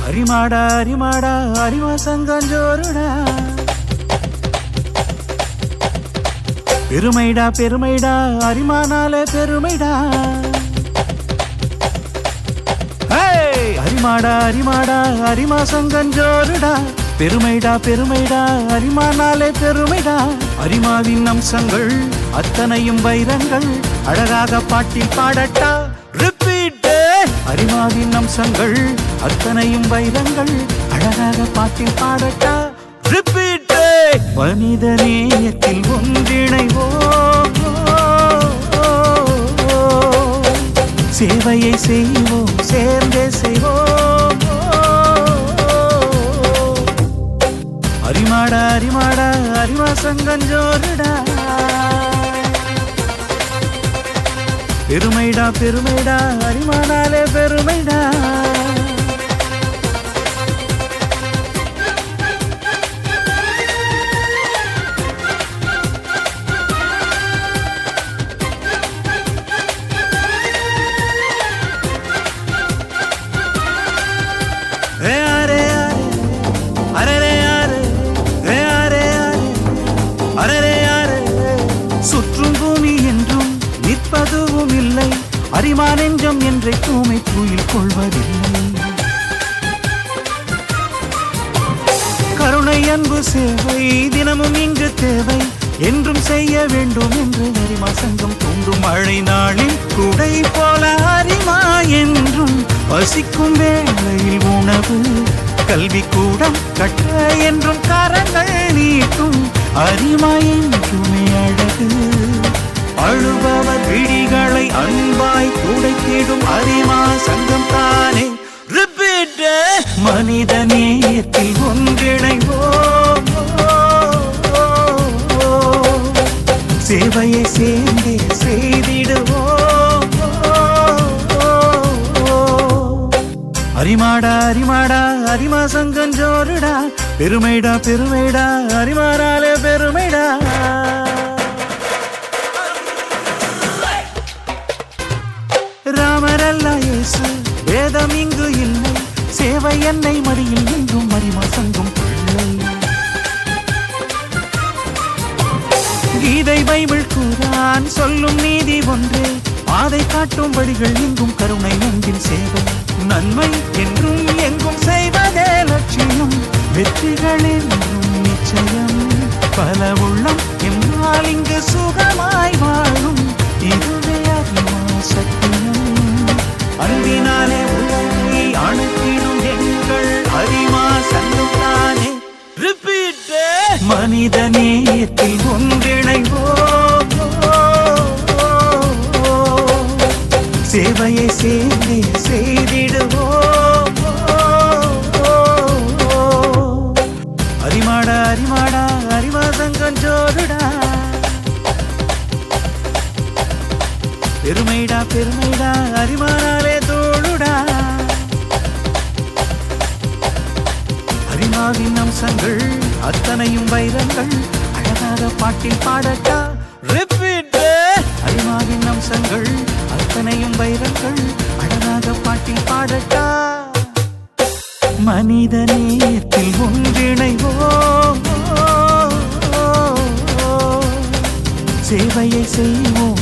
அரிமாடா அரிமாடா அரிமா சங்கஞ்சோருடா பெருமைடா பெருமைடா அரிமானாலே பெருமைடா அரிமாடா அரிமாடா அரிமா சங்கஞ்சோருடா பெருமைடா பெருமைடா அரிமானாலே பெருமைடா அரிமாவின் அம்சங்கள் அத்தனையும் வைரங்கள் அழகாக பாட்டில் பாடட்டா ரிப்பீட் அரிமாவின் அம்சங்கள் அத்தனையும் வைரங்கள் அழகாக பாட்டில் பாடட்டா ரிப்பீட் மனித நேயத்தில் ஒன்றிணைவோம் சேவையை செய்வோம் சேர்ந்தே செய்வோம் அரிமாடா அரிமாடா அரிமா சங்கஞ்சோருடா பெருமைடா பெருமைடா அரிமானாலே பெருமைடா சுற்றும் பூமி என்றும் நிற்பதுவும் இல்லை அரிமா நெஞ்சம் என்றே தூமை தூயில் கொள்வதில்லை கருணை அன்பு சேவை தினமும் இங்கு தேவை என்றும் செய்ய வேண்டும் என்று அரிமா சங்கம் தூண்டும் மழை நாளில் குடை போல அரிமா என்றும் பசிக்கும் வேளையில் உணவு கல்வி கூடம் கட்ட என்றும் கரங்கள் நீட்டும் அரிமா என்றுமே அழகு அழுபவர் விழிகளை அன்பாய் துடைத்திடும் அரிமா சங்கம் தானே ரிப்பீட் மனித நேயத்தில் ஒன்றிணைவோம் சேவையை சேர்ந்தே செய்திடுவோம் அரிமாடா அரிமாடா அரிமா சங்கஞ்சோருடா பெருமைடா பெருமைடா அரிமானாலே பெருமைடா ராமரல்ல இயேசு வேதம் இங்கு இல்லை சேவை என்னை மடியில் என்றும் அரிமா சங்கம் பிள்ளை கீதை பைபிள் குர்ஆன் சொல்லும் நீதி ஒன்றே பாதை காட்டும் வழிகள் எங்கும் கருணை அன்பின் சேவை நன்மை என்றும் எங்கும் செய்வதே லட்சியம் வெற்றிகள் என்றும் நிச்சயம் பல உள்ளம் எம்மால் இங்கு சுகமாய் வாழும் இதுவே அரிமா சத்தியம் அன்பினாலே உலகை அணைத்திடும் எங்கள் அரிமா சங்கம் தானே ரிப்பீட் மனித நேயத்தில் ஒன்றிணைவோம் சேவையை சேர்ந்தே செய்திடுவோம் அரிமாடா அரிமாடா அரிமா சங்கஞ்சோருடா பெருமைடா பெருமைடா அரிமானாலே தோளுடா அரிமாவின் அம்சங்கள் அத்தனையும் வைரங்கள் அழகாக பாட்டில் பாடட்டா ரிப்பீட் அரிமாவின் அம்சங்கள் அத்தனையும் வைரங்கள் அழகாக பாட்டில் பாடட்டா மனித நேயத்தில் ஒன்றிணைவோம் சேவையை செய்வோம்